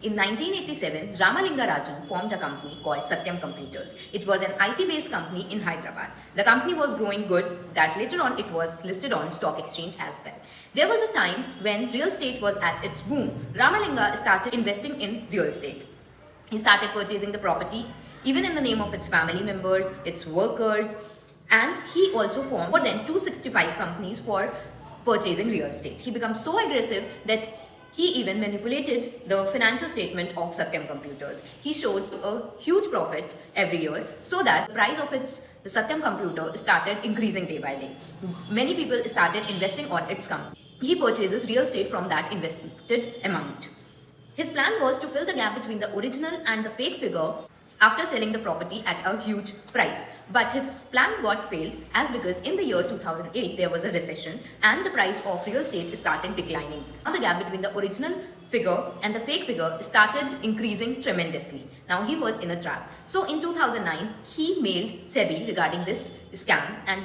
In 1987, Ramalinga Raju formed a company called Satyam Computers. It was an IT-based company in Hyderabad. The company was growing good that later on it was listed on stock exchange as well. There was a time when real estate was at its boom. Ramalinga started investing in real estate. He started purchasing the property even in the name of its family members, its workers, and he also formed more than 265 companies for purchasing real estate. He became so aggressive that he even manipulated the financial statement of Satyam Computers. He showed a huge profit every year so that the price of the Satyam computer started increasing day by day. Many people started investing on its company. He purchases real estate from that invested amount. His plan was to fill the gap between the original and the fake figure after selling the property at a huge price. But his plan got failed as because in the year 2008 there was a recession and the price of real estate started declining. Now the gap between the original figure and the fake figure started increasing tremendously. Now he was in a trap. So in 2009 he mailed SEBI regarding this scam and he